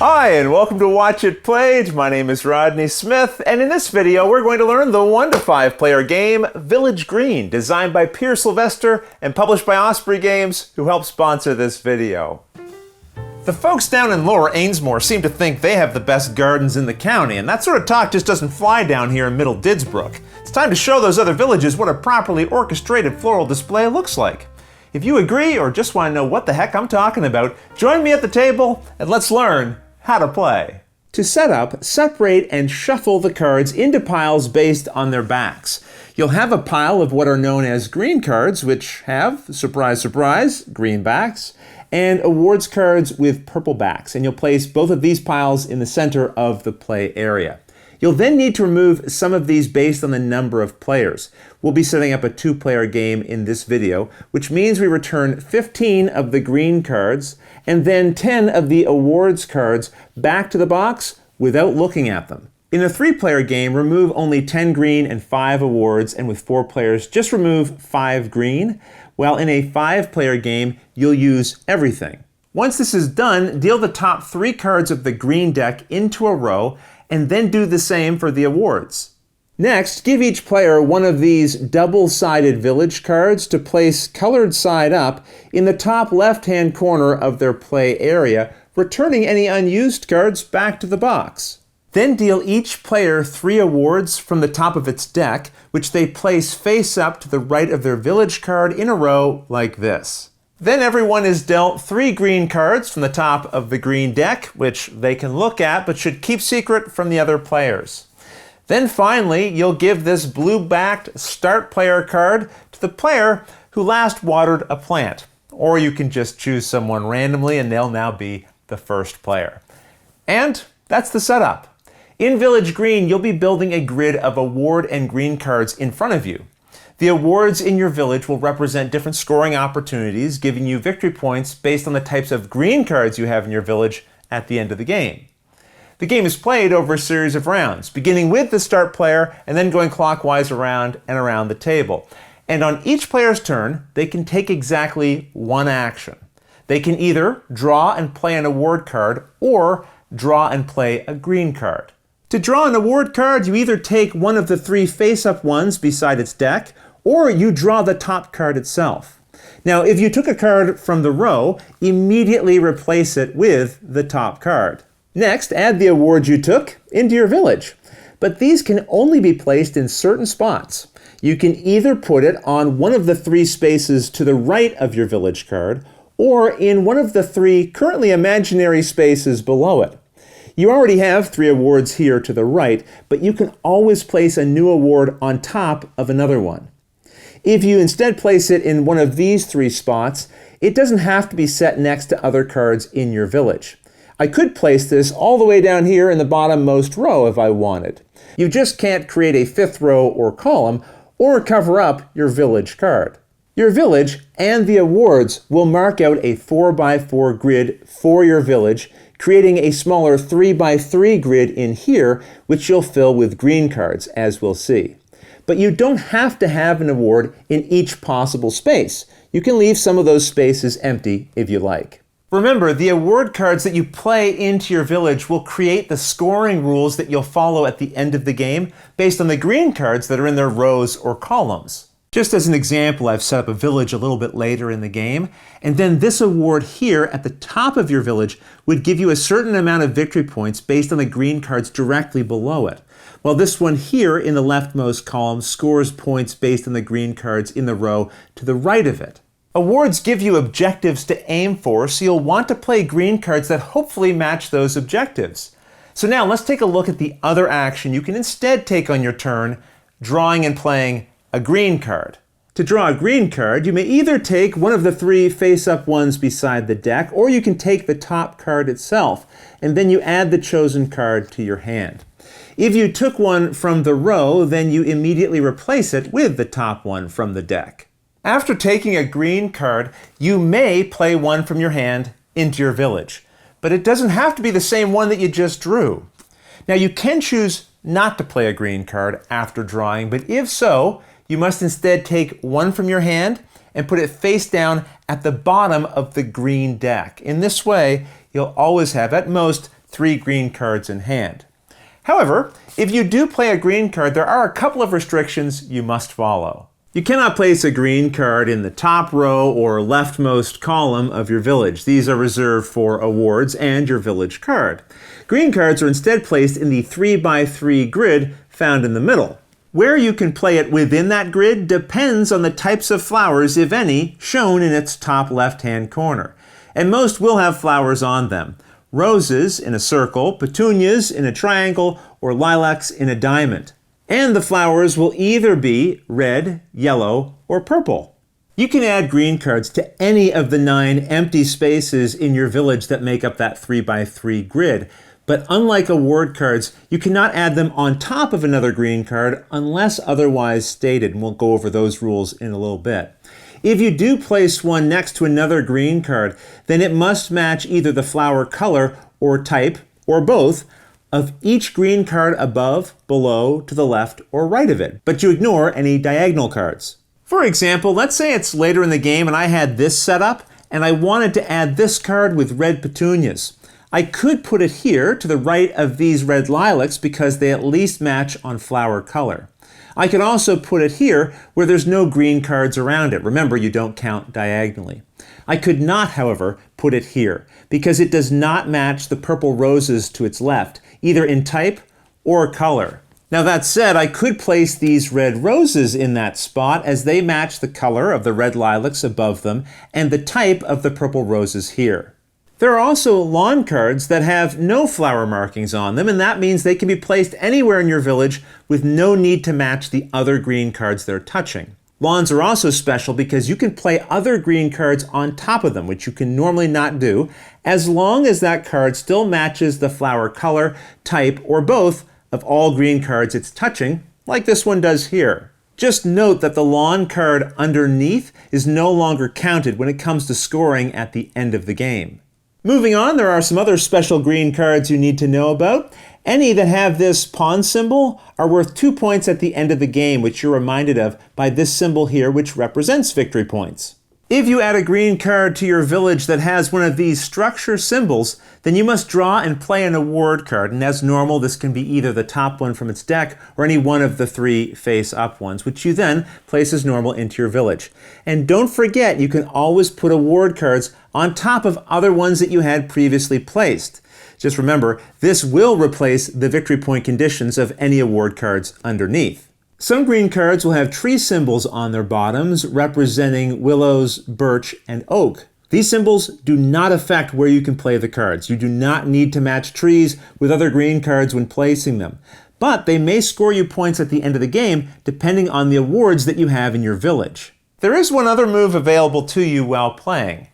Hi, and welcome to Watch It Played. My name is Rodney Smith, and in this video we're going to learn the 1 to 5 player game Village Green, designed by Peter Sylvester and published by Osprey Games, who helped sponsor this video. The folks down in Lower Ainsmore seem to think they have the best gardens in the county, and that sort of talk just doesn't fly down here in Middle Didsbrook. It's time to show those other villages what a properly orchestrated floral display looks like. If you agree or just want to know what the heck I'm talking about, join me at the table and let's learn how to play. To set up, separate and shuffle the cards into piles based on their backs. You'll have a pile of what are known as green cards, which have, surprise, surprise, green backs, and awards cards with purple backs, and you'll place both of these piles in the center of the play area. You'll then need to remove some of these based on the number of players. We'll be setting up a 2-player game in this video, which means we return 15 of the green cards and then 10 of the awards cards back to the box without looking at them. In a 3-player game, remove only 10 green and 5 awards, and with 4 players, just remove 5 green, while in a 5-player game, you'll use everything. Once this is done, deal the top 3 cards of the green deck into a row, and then do the same for the awards. Next, give each player one of these double-sided village cards to place colored side up in the top left-hand corner of their play area, returning any unused cards back to the box. Then deal each player 3 awards from the top of its deck, which they place face up to the right of their village card in a row like this. Then everyone is dealt 3 green cards from the top of the green deck, which they can look at but should keep secret from the other players. Then finally, you'll give this blue-backed start player card to the player who last watered a plant. Or you can just choose someone randomly and they'll now be the first player. And that's the setup. In Village Green, you'll be building a grid of award and green cards in front of you. The awards in your village will represent different scoring opportunities, giving you victory points based on the types of green cards you have in your village at the end of the game. The game is played over a series of rounds, beginning with the start player and then going clockwise around and around the table. And on each player's turn, they can take exactly one action. They can either draw and play an award card or draw and play a green card. To draw an award card, you either take one of the 3 face-up ones beside its deck, or you draw the top card itself. Now, if you took a card from the row, immediately replace it with the top card. Next, add the award you took into your village. But these can only be placed in certain spots. You can either put it on one of the 3 spaces to the right of your village card, or in one of the 3 currently imaginary spaces below it. You already have 3 awards here to the right, but you can always place a new award on top of another one. If you instead place it in one of these 3 spots, it doesn't have to be set next to other cards in your village. I could place this all the way down here in the bottommost row if I wanted. You just can't create a 5th row or column or cover up your village card. Your village and the awards will mark out a 4x4 grid for your village, creating a smaller 3x3 grid in here, which you'll fill with green cards, as we'll see. But you don't have to have an award in each possible space. You can leave some of those spaces empty if you like. Remember, the award cards that you play into your village will create the scoring rules that you'll follow at the end of the game based on the green cards that are in their rows or columns. Just as an example, I've set up a village a little bit later in the game, and then this award here at the top of your village would give you a certain amount of victory points based on the green cards directly below it. While this one here in the leftmost column scores points based on the green cards in the row to the right of it. Awards give you objectives to aim for, so you'll want to play green cards that hopefully match those objectives. So now let's take a look at the other action you can instead take on your turn, drawing and playing a green card. To draw a green card, you may either take one of the 3 face-up ones beside the deck, or you can take the top card itself, and then you add the chosen card to your hand. If you took one from the row, then you immediately replace it with the top one from the deck. After taking a green card, you may play one from your hand into your village, but it doesn't have to be the same one that you just drew. Now you can choose not to play a green card after drawing, but if so, you must instead take one from your hand and put it face down at the bottom of the green deck. In this way, you'll always have at most 3 green cards in hand. However, if you do play a green card, there are a couple of restrictions you must follow. You cannot place a green card in the top row or leftmost column of your village. These are reserved for awards and your village card. Green cards are instead placed in the 3x3 grid found in the middle. Where you can play it within that grid depends on the types of flowers, if any, shown in its top left-hand corner. And most will have flowers on them. Roses in a circle, petunias in a triangle, or lilacs in a diamond. And the flowers will either be red, yellow, or purple. You can add green cards to any of the 9 empty spaces in your village that make up that 3x3 grid. But unlike award cards, you cannot add them on top of another green card unless otherwise stated, and we'll go over those rules in a little bit. If you do place one next to another green card, then it must match either the flower color or type, or both, of each green card above, below, to the left, or right of it, but you ignore any diagonal cards. For example, let's say it's later in the game and I had this set up, and I wanted to add this card with red petunias. I could put it here to the right of these red lilacs because they at least match on flower color. I could also put it here where there's no green cards around it. Remember, you don't count diagonally. I could not, however, put it here because it does not match the purple roses to its left, either in type or color. Now that said, I could place these red roses in that spot as they match the color of the red lilacs above them and the type of the purple roses here. There are also lawn cards that have no flower markings on them, and that means they can be placed anywhere in your village with no need to match the other green cards they're touching. Lawns are also special because you can play other green cards on top of them, which you can normally not do, as long as that card still matches the flower color, type, or both of all green cards it's touching, like this one does here. Just note that the lawn card underneath is no longer counted when it comes to scoring at the end of the game. Moving on, there are some other special green cards you need to know about. Any that have this pawn symbol are worth 2 points at the end of the game, which you're reminded of by this symbol here, which represents victory points. If you add a green card to your village that has one of these structure symbols, then you must draw and play an award card. And as normal, this can be either the top one from its deck or any one of the 3 face-up ones, which you then place as normal into your village. And don't forget, you can always put award cards on top of other ones that you had previously placed. Just remember, this will replace the victory point conditions of any award cards underneath. Some green cards will have tree symbols on their bottoms representing willows, birch, and oak. These symbols do not affect where you can play the cards. You do not need to match trees with other green cards when placing them. But they may score you points at the end of the game depending on the awards that you have in your village. There is one other move available to you while playing.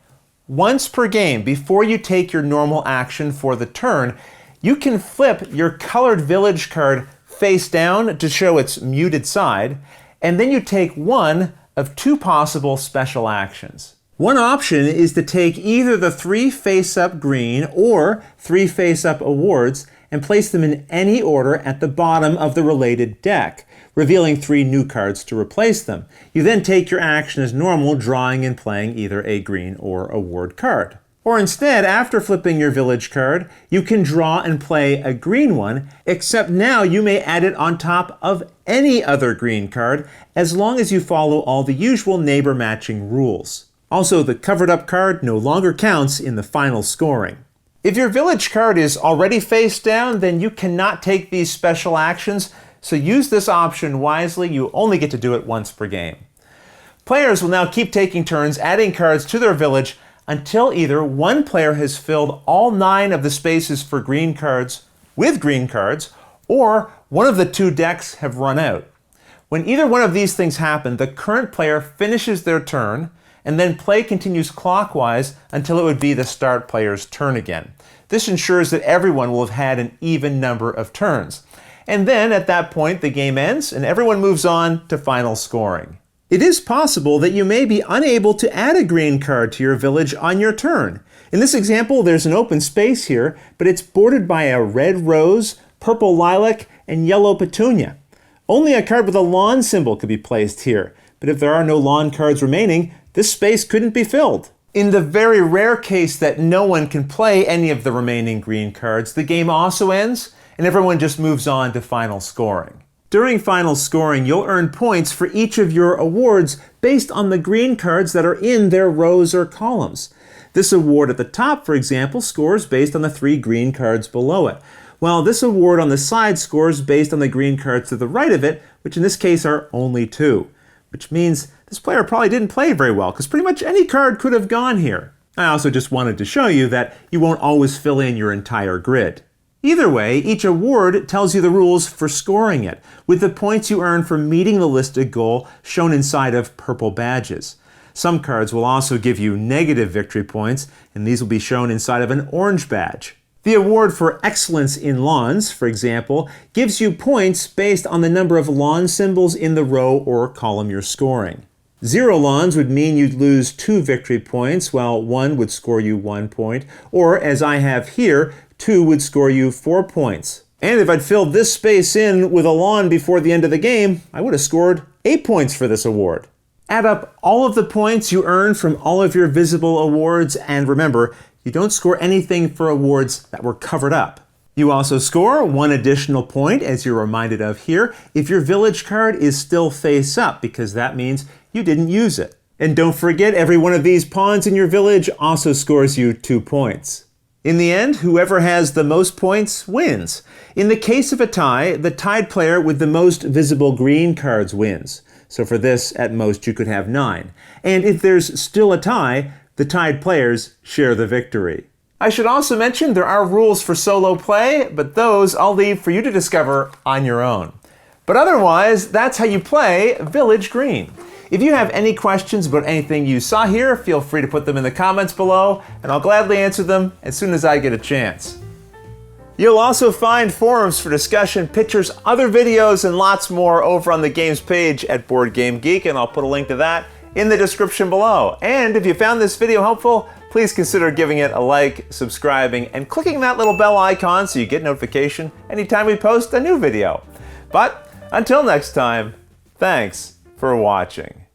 Once per game, before you take your normal action for the turn, you can flip your colored village card face down to show its muted side, and then you take one of 2 possible special actions. One option is to take either the 3 face-up green or 3 face-up awards and place them in any order at the bottom of the related deck, revealing 3 new cards to replace them. You then take your action as normal, drawing and playing either a green or award card. Or instead, after flipping your village card, you can draw and play a green one, except now you may add it on top of any other green card, as long as you follow all the usual neighbor matching rules. Also, the covered up card no longer counts in the final scoring. If your village card is already face down, then you cannot take these special actions, so use this option wisely. You only get to do it once per game. Players will now keep taking turns adding cards to their village until either one player has filled all 9 of the spaces for green cards with green cards, or one of the 2 decks have run out. When either one of these things happen, the current player finishes their turn, and then play continues clockwise until it would be the start player's turn again. This ensures that everyone will have had an even number of turns. And then at that point, the game ends and everyone moves on to final scoring. It is possible that you may be unable to add a green card to your village on your turn. In this example, there's an open space here, but it's bordered by a red rose, purple lilac, and yellow petunia. Only a card with a lawn symbol could be placed here, but if there are no lawn cards remaining, this space couldn't be filled. In the very rare case that no one can play any of the remaining green cards, the game also ends and everyone just moves on to final scoring. During final scoring, you'll earn points for each of your awards based on the green cards that are in their rows or columns. This award at the top, for example, scores based on the 3 green cards below it, while this award on the side scores based on the green cards to the right of it, which in this case are only 2. Which means this player probably didn't play very well, because pretty much any card could have gone here. I also just wanted to show you that you won't always fill in your entire grid. Either way, each award tells you the rules for scoring it, with the points you earn for meeting the listed goal shown inside of purple badges. Some cards will also give you negative victory points, and these will be shown inside of an orange badge. The award for excellence in lawns, for example, gives you points based on the number of lawn symbols in the row or column you're scoring. 0 lawns would mean you'd lose 2 victory points, while 1 would score you 1 point, or as I have here, 2 would score you 4 points. And if I'd filled this space in with a lawn before the end of the game, I would have scored 8 points for this award. Add up all of the points you earn from all of your visible awards, and remember, you don't score anything for awards that were covered up. You also score 1 additional point, as you're reminded of here, if your village card is still face up, because that means you didn't use it. And don't forget, every one of these pawns in your village also scores you 2 points. In the end, whoever has the most points wins. In the case of a tie, the tied player with the most visible green cards wins. So for this, at most, you could have 9. And if there's still a tie, the tied players share the victory. I should also mention there are rules for solo play, but those I'll leave for you to discover on your own. But otherwise, that's how you play Village Green. If you have any questions about anything you saw here, feel free to put them in the comments below, and I'll gladly answer them as soon as I get a chance. You'll also find forums for discussion, pictures, other videos, and lots more over on the games page at Board Game Geek, and I'll put a link to that in the description below. And if you found this video helpful, please consider giving it a like, subscribing, and clicking that little bell icon so you get notification anytime we post a new video. But until next time, thanks for watching.